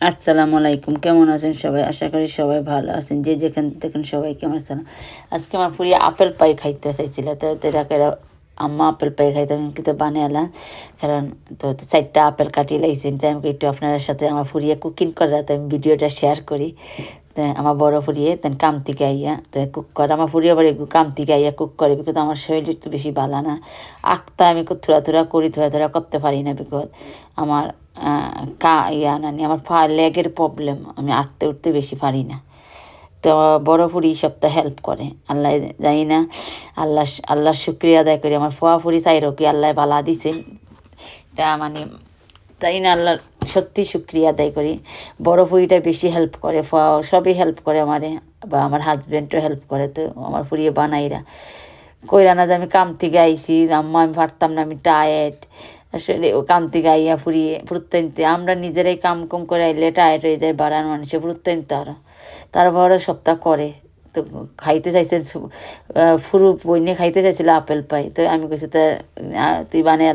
আসসালামু আলাইকুম, কেমন আছেন সবাই? আশা করি সবাই ভালো আছেন। যে যেখান দেখেন সবাইকে আমার সালাম। আজকে আমার ফুরিয়ে আপেল পাই খাইতে চাইছিল, তো এটাকে আম্মা আপেল পাই খাইতে আমি কিন্তু বানিয়ে কারণ তো 4টা আপেল কাটিয়ে লাইছেন, তাই আমি একটু আপনার সাথে আমার ফুরিয়ে কুকিং করা, তো আমি ভিডিওটা শেয়ার করি। তো আমার বড় ফুরিয়ে তেন কাম থেকে আইয়া তো কুক করে, আমার ফুরিয়ে আবার কাম থেকে আইয়া কুক করে, বিকজ আমার শরীর তো বেশি ভালো না। আঁকতা আমি খুব থোড়া থোড়া করি, থোড়া থোড়া করতে পারি না, বিকজ আমার আমার লেগের প্রবলেম, আমি আঁটতে উঠতে বেশি পারি না। তো বড় ফুরি সপ্তাহ হেল্প করে, আল্লাহ জানি না, আল্লাহ আল্লাহর শুক্রিয়া আদায় করি। আমার ফোয়া ফুরি চাইরও কি আল্লাহ বালা দিছে, তা মানে তাই না, আল্লাহর সত্যি শুক্রিয়া আদায় করি। বড় ফুরিটা বেশি হেল্প করে, ফোয়া সবই হেল্প করে আমারে, বা আমার হাজব্যান্ডও হেল্প করে। তো আমার ফুরিয়ে বানাইরা কইরা না যে আমি কাম থেকে আইছি আম্মা, আমি পারতাম না, আমি টায়ার্ড। আসলে ও কাম থেকে আইয়া ফুরিয়ে প্রত্যেকতে আমরা নিজেরাই কাম কম করে আইলে টায়ার্ড হয়ে যায়, বাড়ার মানুষে প্রত্যেকতে আরও তারপরে সপ্তাহ করে। তো খাইতে চাইছে ফুরু বইনে খাইতে চাইছিল আপেল পাই, তো আমি কইছি তা তুই বানিয়ে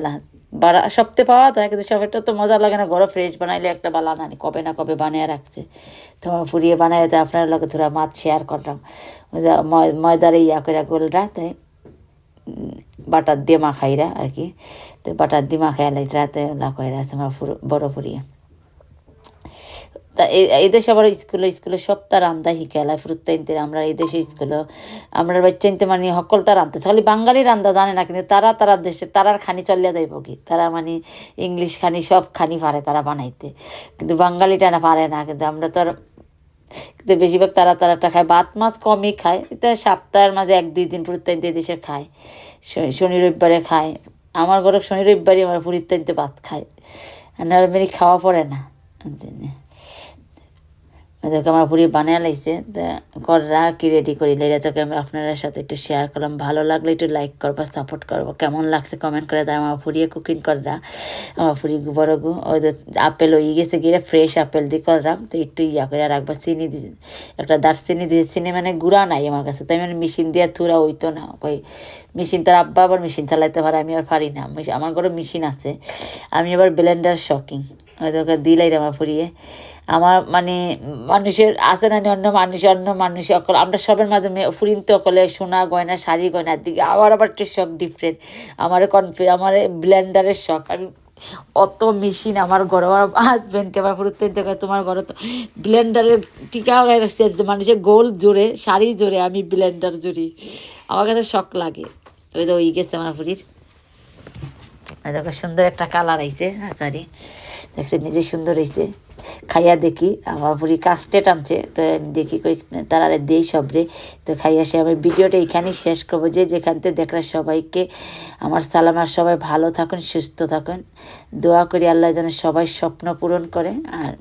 বাড়া সপ্তাহে পাওয়া যায়, কিন্তু সবাইটা তো মজা লাগে না, ঘরে ফ্রেশ বানাইলে একটা বালা নানি কবে না কবে বানিয়ে রাখছে। তো আমার ফুরিয়ে বানাই, তো আপনার লগে ধরা মাছ শেয়ার করলাম। ময়দার ইয়া করে গোলটা, তাই বাটার দিয়ে মাখাইরা আর কি। তো বাটার দিয়ে মাখাই লাইতে লাখাইরা আছে আমার বড় ফুরিয়ে। তা এই দেশে আবার স্কুলে সপ্তাহ রান্ধা শিখাইলা প্রত্যেকতে, আমরা এই দেশে স্কুলে আমরা বাচ্চাইতে মানে সকল তার রান্ধতে খালি বাঙালি রান্ধা জানে না, কিন্তু তারা দেশে তারার খানি চলিয়া যাইব কি, তারা মানে ইংলিশ খানি সব খানি পারে তারা বানাইতে, কিন্তু বাঙালিটা না পারে না। কিন্তু আমরা তো আর, কিন্তু বেশিরভাগ তারাটা খায়, ভাত মাছ কমই খায়, এটা সপ্তাহের মাঝে 1-2 দিন প্রত্যেক দেশে খায়, শনি রবিবারে খায়। আমার ঘরে শনি রবিবারই আমার পুরীতে ভাত খায়, নর্মালি খাওয়া পড়ে না। তোকে আমার পুরি বানিয়ে লাইছে, কররা কি রেডি করি লাইরা, তোকে আমি আপনার সাথে একটু শেয়ার করলাম। ভালো লাগলে একটু লাইক করবা, সাপোর্ট করবো, কেমন লাগছে কমেন্ট করে দেয়। আমার ফুরিয়ে কুকিং কররা, আমার ফুরি বড় গু ওই যে আপেল হয়ে গেছে গিয়ে ফ্রেশ আপেল দিয়ে করলাম, তো একটু ইয়া করে রাখবা, চিনি দিয়ে একটা দারচিনি দিয়ে, চিনি মানে গুঁড়া নাই আমার কাছে, তাই মানে মেশিন দিয়ে থুরা হইতো না, কই মেশিন তার আব্বা আবার মেশিন চালাইতে পারে, আমি আর পারি না। আমার ঘরে মেশিন আছে, আমি আবার ব্লেন্ডার শকিং, হয়তো ওকে দিলাই আমার ফুরিয়ে। আমার মানে মানুষের আছে না, অন্য মানুষ অকল আমরা সবের মাধ্যমে ফুরিনতে অকলে সোনা গয়না শাড়ি গয়নার দিকে আবার একটু শখ ডিফারেন্ট। আমার ব্লেন্ডারের শখ, আমি অত মেশিন আমার ঘরে, আমার হাজব্যান্ডকে আবার ফুরুতে তোমার ঘরে তো ব্লেন্ডারের টিকা মানুষের গোল জোরে শাড়ি জোরে, আমি ব্লেন্ডার জুড়ি, আমার কাছে শখ লাগে। ওই তো ওই গেছে আমার ফুরির, দেখো সুন্দর একটা কালার আইছে, শাড়ি দেখছি নিজে সুন্দর হয়েছে। খাইয়া দেখি, আমার পুরি কাস্টে টানছে, তো আমি দেখি কই তারারে দেই সবরে। তো খাইয়া সে আমি ভিডিওটা এখানেই শেষ করবো। যে যেখান থেকে দেখলাম সবাইকে আমার সালাম, আর সবাই ভালো থাকুন, সুস্থ থাকুন, দোয়া করি আল্লাহ যেন সবাই স্বপ্ন পূরণ করে, আর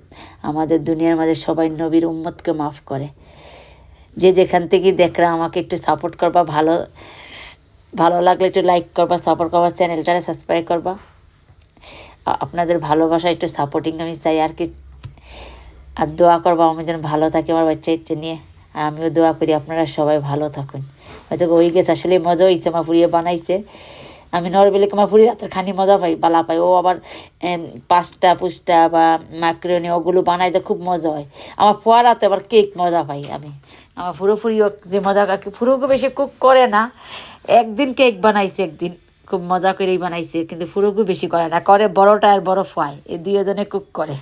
আমাদের দুনিয়ার মাঝে সবাই নবীর উম্মতকে মাফ করে। যে যেখান থেকে দেখলাম আমাকে একটু সাপোর্ট করবা, ভালো লাগলে একটু লাইক করবা, সাপোর্ট করবা, চ্যানেলটারে সাবস্ক্রাইব করবা। আপনাদের ভালোবাসা একটু সাপোর্টিং আমি চাই আর কি, আর দোয়া করবো আমি যেন ভালো থাকি আমার বাচ্চা ইচ্ছে নিয়ে, আর আমিও দোয়া করি আপনারা সবাই ভালো থাকুন। হয়তো ওই গেছে, আসলে মজা হয়েছে, আমার ফুরিয়ে বানাইছে। আমি নরবেলে আমার ফুরি রাতের খানি মজা পাই, বালা পাই। ও আবার পাস্তা পুস্তা বা ম্যাক্রোনি ওগুলো বানাইতে খুব মজা হয়। আমার ফোয়া রাতে আবার কেক মজা পাই আমি। আমার ফুরিও যে মজা, ফুরুকে বেশি কুক করে না, একদিন কেক বানাইছে, একদিন খুব মজা করেই বানাইছে, কিন্তু ফুরুকু বেশি করে না, করে বড়টা আর বড় ফোয়ায়, এই দুজনে কুক করে।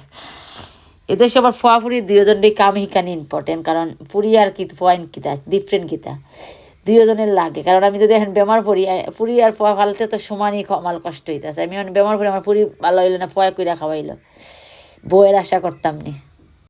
এদের সবার ফোয়া ফুরি দুজনেরই কাম হিকানি ইম্পর্টেন্ট, কারণ ফুরি আর কি ফোয়াইন কিতা ডিফারেন্ট কিতা দুজনের লাগে। কারণ আমি যদি এখন বেমার পড়ি, ফুরি আর ফোয়া ফালতে তো সমানই আমার কষ্ট হইতেছে। আমি এখন বেমার পড়ি, আমার ফুরি ভালো হইলো না, ফোয়া কইরা খাওয়াইলো, বউয়ের আশা করতাম নি।